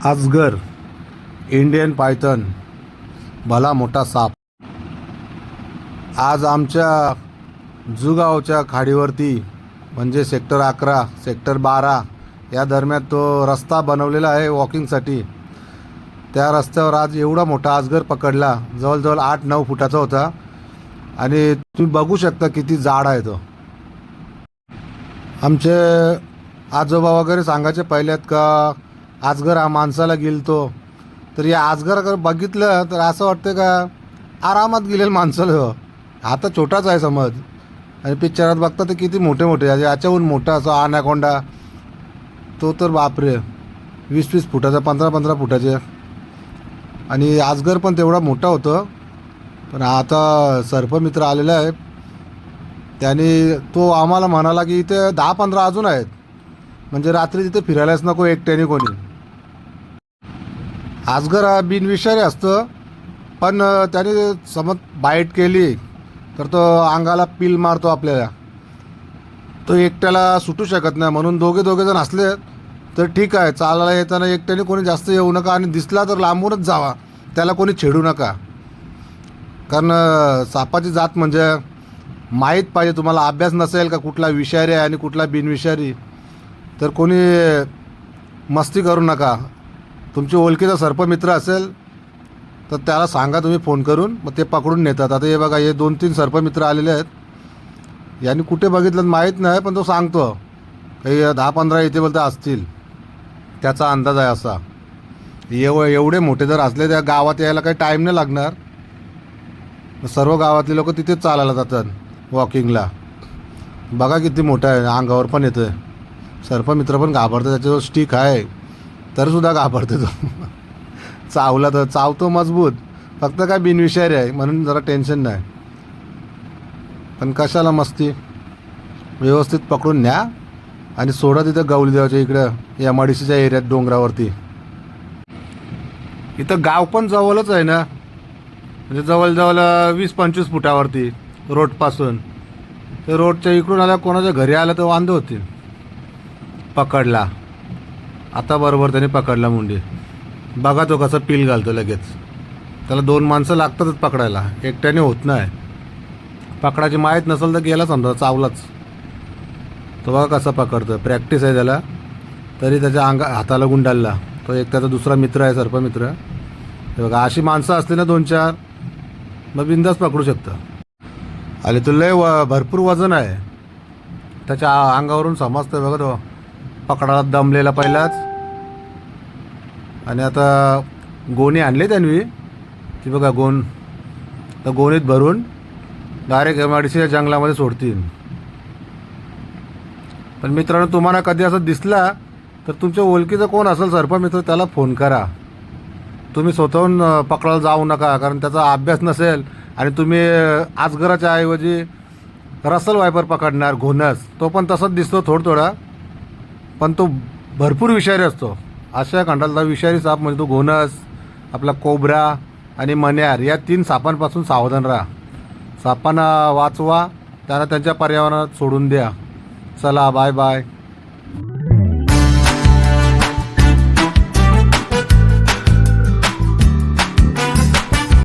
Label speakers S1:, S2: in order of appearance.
S1: अजगर, Indian Python, भला मोठा साप. आज आमच्या जुगावच्या खाडीवरती म्हणजे सेक्टर 11, सेक्टर 12 या दरम्यान तो रस्ता बनवलेला आहे वॉकिंगसाठी. त्या रस्त्यावर आज एवढा मोठा अजगर पकडला, जवळजवळ 8-9 फुटाचा होता आणि तुम्ही बघू शकता किती जाड आहे तो. आमचे आजोबा वगैरे सांगायचे पहिल्यात का अजगर हा माणसाला गिलतो, तर या अजगर बघितलं तर असं वाटतं का आरामात गेलेलं माणसाला हो. आता छोटाच आहे समज, आणि पिक्चरात बघता तर किती मोठे मोठे, याच्याहून मोठा असा ॲनाकोंडा तो तर बापरे 20-20 फुटाचा, 15-15 फुटाचे. आणि अजगर पण तेवढा मोठा होतं. पण आता सर्पमित्र आलेला आहे, त्याने तो आम्हाला म्हणाला की इथे 10-15 अजून आहेत, म्हणजे रात्री तिथे फिरायलाच नको एकट्याने कोणी. अजगर हा बिनविषारी असतं, पण त्याने समज बाईट केली तर तो अंगाला पील मारतो आपल्याला. तो एकट्याला सुटू शकत नाही, म्हणून दोघे जण असले तर ठीक आहे. चालायला येताना एकट्याने कोणी जास्त येऊ नका, आणि दिसला तर लांबूनच जावा, त्याला कोणी छेडू नका. कारण सापाची जात म्हणजे माहीत पाहिजे तुम्हाला. अभ्यास नसेल का कुठला विषारी आहे आणि कुठला बिनविषारी, तर कोणी मस्ती करू नका. तुमची ओळखीचा सर्पमित्र असेल तर त्याला सांगा तुम्ही फोन करून, मग ते पकडून नेतात. आता हे बघा, हे 2-3 सर्पमित्र आलेले आहेत. यांनी कुठे बघितलं माहीत नाही, पण तो सांगतो काही 10-15 इथे बोलता असतील, त्याचा अंदाज आहे असा. एवढे मोठे जर असले त्या गावात यायला काही टाईम नाही लागणार. सर्व गावातले लोक तिथेच चालायला जातात वॉकिंगला. बघा किती मोठा आहे, अंगावर पण येतं. सर्पमित्र पण घाबरतं, त्याच्याजवळ स्टिक आहे तरीसुद्धा घाबरते तो. चावला तर चावतो मजबूत, फक्त काय बिनविषारी आहे म्हणून जरा टेन्शन नाही. पण कशाला मस्ती, व्यवस्थित पकडून न्या आणि सोडा तिथं गवली देवाच्या इकडं MIDCच्या एरियात डोंगरावरती. इथं गाव पण जवळच आहे ना, म्हणजे जवळजवळ 20-25 फुटावरती रोडपासून. ते रोडच्या इकडून आल्या कोणाच्या घरी आलं तर वांदे होतील. पकडला आता, बरोबर त्याने पकडला मुंडी. बघा तो कसं पील घालतो लगेच. त्याला 2 माणसं लागतातच पकडायला, एकट्याने होत नाही. पकडायची माहीत नसेल तर गेला समजा, चावलाच. तो बघा कसं पकडतो, प्रॅक्टिस आहे त्याला. तरी त्याच्या हाताला गुंडाळला. तो एक त्याचा दुसरा मित्र आहे सर्पमित्र. हे बघा, अशी माणसं असते ना 2-4, मग बिंदास पकडू शकतं. आणि तो लय भरपूर वजन आहे, त्याच्या अंगावरून समजतं. बघा तो पकडायला दमलेला पहिलाच. आणि आता गोणी आणले त्यांनी, ती बघा गोण, तर गोणीत भरून डायरेक्ट MIDCच्या जंगलामध्ये सोडतील. पण मित्रांनो, तुम्हाला कधी असं दिसला तर तुमच्या ओळखीचं कोण असेल सर्पमित्र, त्याला फोन करा. तुम्ही स्वतःहून पकडायला जाऊ नका, कारण त्याचा अभ्यास नसेल आणि तुम्ही अजगराच्या ऐवजी रसल वायपर पकडणार, घोणस. तो पण तसाच दिसतो थोडा, पण तो भरपूर विषारी असतो. अशा खंडातला विषारी साप म्हणजे तो घोणस, आपला कोब्रा आणि मण्यार, या 3 सापांपासून सावधान राहा. सापांना वाचवा, त्यांना त्यांच्या पर्यावरणात सोडून द्या. चला, बाय बाय.